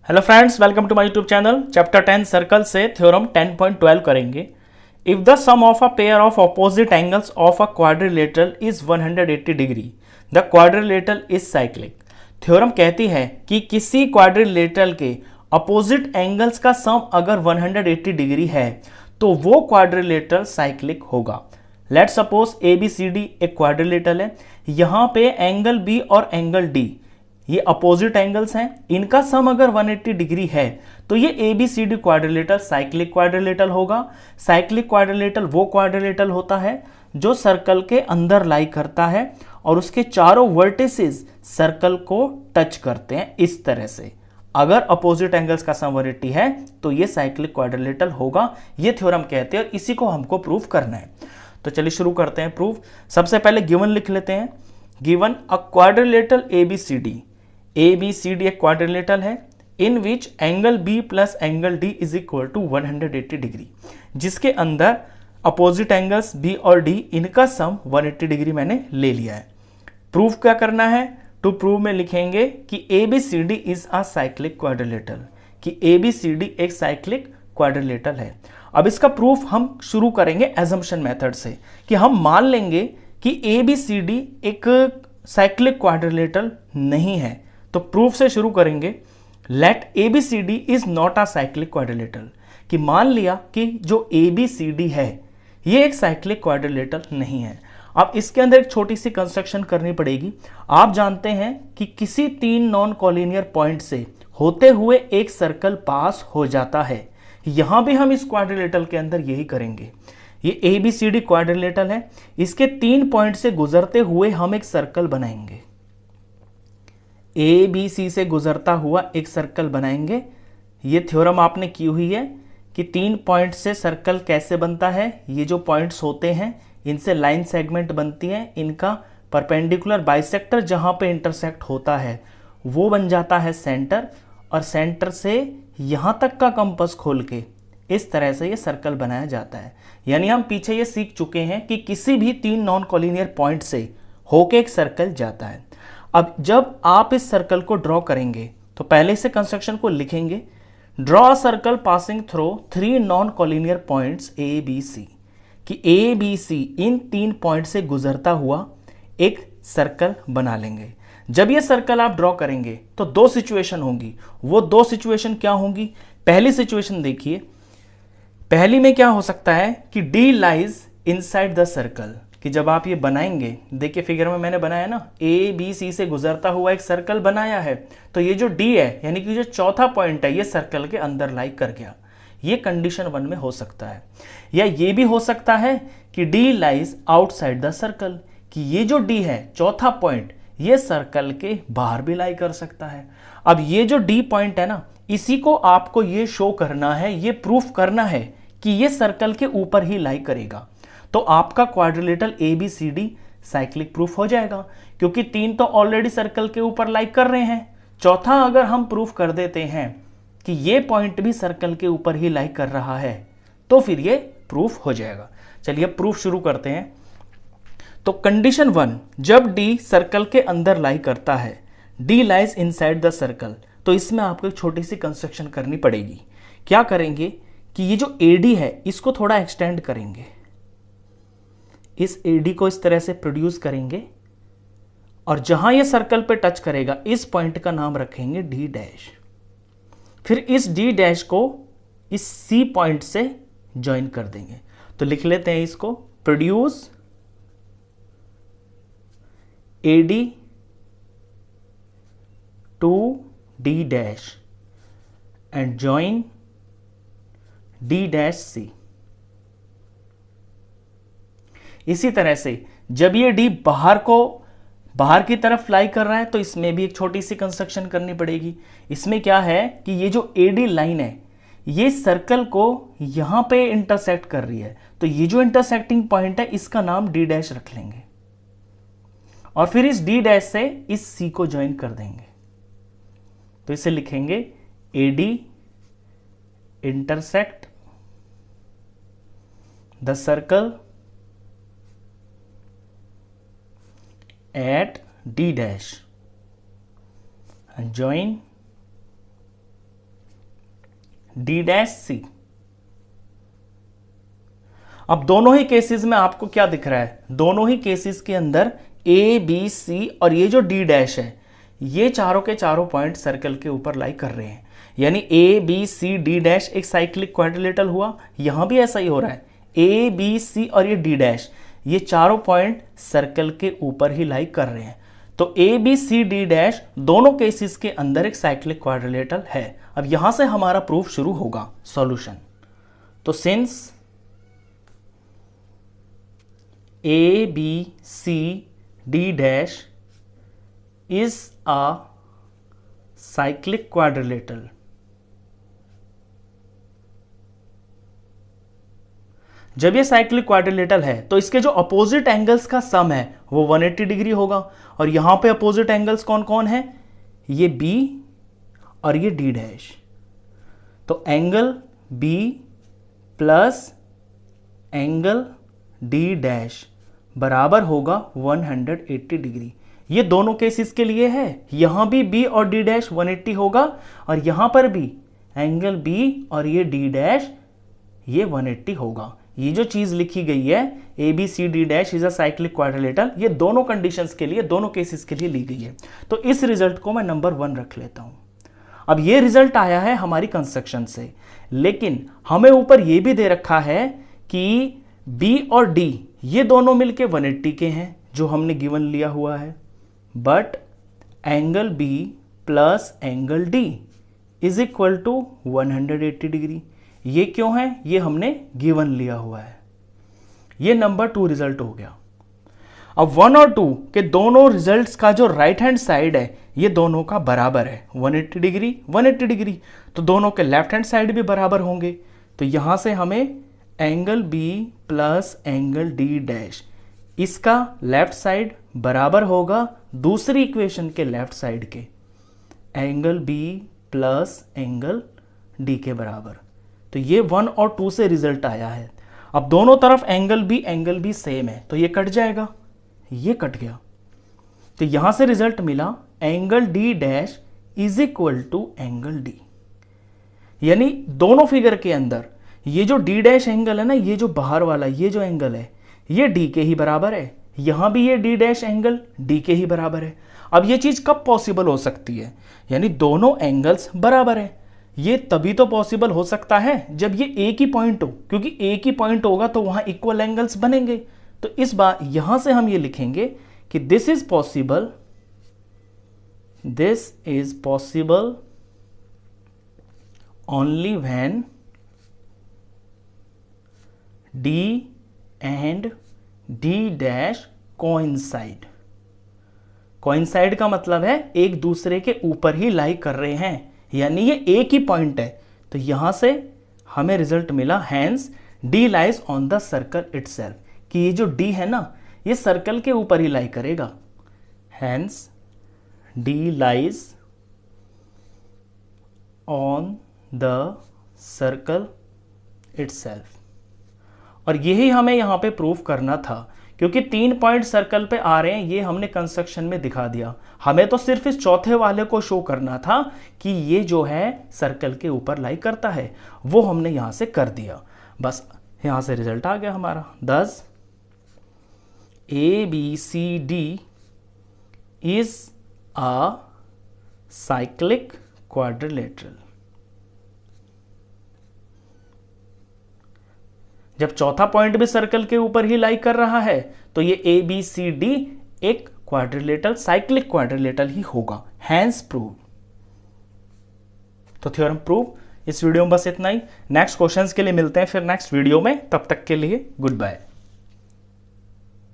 Hello friends, welcome to my YouTube channel. Chapter 10 circle से theorem 10.12 करेंगे। If the sum of a pair of opposite angles of a quadrilateral is 180 degree, the quadrilateral is cyclic. Theorem कहती है कि किसी quadrilateral के opposite angles का सम अगर 180 degree है तो वो क्वाड्रिलेटरल साइक्लिक होगा। Let suppose A B C D एक क्वाड्रिलेटरल है। यहां पे एंगल बी और एंगल डी ये अपोजिट एंगल्स हैं, इनका सम अगर 180 डिग्री है तो ये एबीसीडी क्वाड्रिलेटरल साइक्लिक क्वाड्रिलेटरल होगा। साइक्लिक क्वाड्रिलेटरल वो क्वाड्रिलेटरल होता है जो सर्कल के अंदर लाई करता है और उसके चारों वर्टिसेस सर्कल को टच करते हैं इस तरह से। अगर अपोजिट एंगल्स का सम 180 है तो ये साइक्लिक क्वाड्रिलेटरल होगा, ये थ्योरम कहते हैं और इसी को हमको प्रूव करना है। तो चलिए शुरू करते हैं प्रूफ। सबसे पहले गिवन लिख लेते हैं। Given a quadrilateral ABCD. ABCD एक क्वाड्रिलेटरल है in which angle B plus angle D is equal to 180 degree, जिसके अंदर अपोजिट एंगल्स B और D इनका सम 180 डिग्री मैंने ले लिया है। प्रूफ क्या करना है? टू प्रूव में लिखेंगे कि ABCD is a cyclic quadrilateral, कि ABCD एक साइक्लिक क्वाड्रिलेटरल है। अब इसका प्रूफ हम शुरू करेंगे एजम्पशन मेथड से, कि हम मान लेंगे कि ABCD एक साइक्लिक क्वाड्रिलेटरल नहीं है। तो प्रूफ से शुरू करेंगे। Let ABCD is not a cyclic quadrilateral, कि मान लिया कि जो ABCD है ये एक साइक्लिक क्वाड्रिलेटरल नहीं है। अब इसके अंदर एक छोटी सी कंस्ट्रक्शन करनी पड़ेगी। आप जानते हैं कि किसी तीन नॉन कॉलिनियर पॉइंट से होते हुए एक सर्कल पास हो जाता है। यहां भी हम इस क्वाड्रिलेटरल के अंदर यही करेंगे। ये ABCD क्वाड्रिलेटरल है, इसके तीन पॉइंट से गुजरते हुए हम एक सर्कल बनाएंगे। ABC से गुजरता हुआ एक सर्कल बनाएंगे। ये थ्योरम आपने की हुई है कि तीन पॉइंट से सर्कल कैसे बनता है। ये जो पॉइंट्स होते हैं इनसे लाइन सेगमेंट बनती है, इनका परपेंडिकुलर बाइसेक्टर जहां पे इंटरसेक्ट होता है वो बन जाता है सेंटर, और सेंटर से यहां तक का कंपास खोल के इस तरह से ये सर्कल बनाया जाता है। यानी हम पीछे ये सीख चुके हैं कि किसी भी तीन नॉन कॉलिनियर पॉइंट से होके एक सर्कल जाता है। अब जब आप इस सर्कल को ड्रॉ करेंगे तो पहले से कंस्ट्रक्शन को लिखेंगे। Draw a circle passing through three non collinear points A B C, कि ए बी सी इन तीन पॉइंट से गुजरता हुआ एक सर्कल बना लेंगे। जब ये सर्कल आप ड्रॉ करेंगे तो दो सिचुएशन होंगी। वो दो सिचुएशन क्या होंगी? पहली सिचुएशन देखिए, पहली में क्या हो सकता है कि D lies inside the circle, कि जब आप ये बनाएंगे, देखिए फिगर में मैंने बनाया ना, ABC से गुजरता हुआ एक सर्कल बनाया है, तो ये जो D है यानी कि जो चौथा पॉइंट है ये सर्कल के अंदर लाई कर गया। ये कंडीशन 1 में हो सकता है। या ये भी हो सकता है कि D lies outside the circle, कि ये जो D है चौथा पॉइंट ये सर्कल के बाहर भी लाई कर सकता है। अब ये जो D पॉइंट है ना, इसी को आपको ये शो करना है, ये प्रूफ करना है कि ये सर्कल के ऊपर ही लाई करेगा। तो आपका क्वाड्रिलेटरल ABCD साइक्लिक प्रूफ हो जाएगा, क्योंकि तीन तो ऑलरेडी सर्कल के ऊपर लाइक कर रहे हैं। चौथा अगर हम प्रूफ कर देते हैं कि ये पॉइंट भी सर्कल के ऊपर ही लाइक कर रहा है तो फिर ये प्रूफ हो जाएगा। चलिए प्रूफ शुरू करते हैं। तो कंडीशन 1, जब D सर्कल के अंदर लाई करता है, D lies inside the circle, तो इसमें आपको एक छोटी सी कंस्ट्रक्शन करनी पड़ेगी। क्या करेंगे कि ये जो AD है इसको थोड़ा एक्सटेंड करेंगे, इस AD को इस तरह से प्रोड्यूस करेंगे, और जहां ये सर्कल पे टच करेगा इस पॉइंट का नाम रखेंगे D डैश। फिर इस D डैश को इस C पॉइंट से ज्वाइन कर देंगे। तो लिख लेते हैं इसको, produce AD to D dash and join D dash C। इसी तरह से जब ये D बाहर की तरफ लाई कर रहा है तो इसमें भी एक छोटी सी कंस्ट्रक्शन करनी पड़ेगी। इसमें क्या है कि ये जो AD लाइन है ये सर्कल को यहां पे इंटरसेक्ट कर रही है, तो ये जो इंटरसेक्टिंग पॉइंट है इसका नाम D डैश रख लेंगे, और फिर इस D डैश से इस C को ज्वाइन कर देंगे। तो इसे लिखेंगे AD intersect the circle at D dash and join D dash C. अब दोनों ही केसेस में आपको क्या दिख रहा है, दोनों ही केसेस के अंदर ए बी सी और ये जो डी डैश है, ये चारों के चारों पॉइंट सर्कल के ऊपर लाई कर रहे हैं। यानी A B C D dash एक साइक्लिक क्वाड्रिलेटरल हुआ। यहां भी ऐसा ही हो रहा है, ए बी सी और ये डी डैश, ये चारों पॉइंट सर्कल के ऊपर ही लाई कर रहे हैं। तो A B C D dash दोनों केसेस के अंदर एक साइक्लिक क्वाड्रिलेटरल है। अब यहां से हमारा प्रूफ शुरू होगा, सॉल्यूशन। तो since A B C D dash is a cyclic quadrilateral, जब ये साइक्लिक क्वाड्रिलेटरल है तो इसके जो अपोजिट एंगल्स का सम है वो 180 डिग्री होगा। और यहां पे अपोजिट एंगल्स कौन कौन है, ये बी और ये डी डैश। तो angle B plus angle D dash बराबर होगा 180 डिग्री। ये दोनों केसेस के लिए है, यहां भी बी और डी डैश 180 होगा और यहां पर भी एंगल बी और ये डी डैश ये 180 होगा। ये जो चीज लिखी गई है A B C D dash is a cyclic quadrilateral, ये दोनों कंडीशंस के लिए, दोनों केसेस के लिए ली गई है। तो इस रिजल्ट को मैं नंबर 1 रख लेता हूं। अब ये रिजल्ट आया है हमारी कंस्ट्रक्शन से, लेकिन हमें ऊपर ये भी दे रखा है कि बी और डी ये दोनों मिलके 180 के हैं जो हमने गिवन लिया हुआ है, but angle B plus angle D is equal to 180 degree. ये क्यों है, ये हमने गिवन लिया हुआ है। ये नंबर 2 रिजल्ट हो गया। अब 1 और 2 के दोनों रिजल्ट्स का जो राइट हैंड साइड है ये दोनों का बराबर है, 180 डिग्री 180 डिग्री, तो दोनों के लेफ्ट हैंड साइड भी बराबर होंगे। तो यहां से हमें angle B plus angle D dash, इसका लेफ्ट साइड बराबर होगा दूसरी इक्वेशन के लेफ्ट साइड के angle B plus angle D के बराबर। तो ये 1 और 2 से रिजल्ट आया है। अब दोनों तरफ एंगल बी सेम है तो ये कट जाएगा, ये कट गया। तो यहां से रिजल्ट मिला angle D dash is equal to angle D. यानी दोनों फिगर के अंदर ये जो डी डैश एंगल है ना, ये जो बाहर वाला ये जो एंगल है ये डी के ही बराबर है, यहां भी ये डी डैश एंगल डी के ही बराबर है। अब ये चीज कब पॉसिबल हो सकती है, यानी दोनों एंगल्स बराबर है। ये तभी तो पॉसिबल हो सकता है जब ये एक ही पॉइंट हो, क्योंकि एक ही पॉइंट होगा तो वहां इक्वल एंगल्स बनेंगे। तो इस बार यहां से हम ये लिखेंगे कि this is possible only when D and D dash coincide. Coincide का मतलब है एक दूसरे के ऊपर ही लाई कर रहे हैं, यानी ये एक ही पॉइंट है। तो यहां से हमें रिजल्ट मिला hence D lies on the circle itself, कि ये जो D है ना ये सर्कल के ऊपर ही लाई करेगा। Hence D lies on the circle itself. और यही हमें यहां पे प्रूफ करना था, क्योंकि 3 पॉइंट सर्कल पे आ रहे हैं, ये हमने कंस्ट्रक्शन में दिखा दिया। हमें तो सिर्फ इस चौथे वाले को शो करना था कि ये जो है सर्कल के ऊपर लाई करता है, वो हमने यहां से कर दिया। बस यहां से रिजल्ट आ गया हमारा। thus ABCD is a cyclic quadrilateral। जब चौथा पॉइंट भी सर्कल के ऊपर ही लाई कर रहा है तो ये ABCD एक क्वाड्रिलेटरल साइक्लिक क्वाड्रिलेटरल ही होगा, हैंस प्रूव। तो थ्योरम प्रूव। इस वीडियो में बस इतना ही। नेक्स्ट क्वेश्चंस के लिए मिलते हैं फिर नेक्स्ट वीडियो में, तब तक के लिए गुड बाय।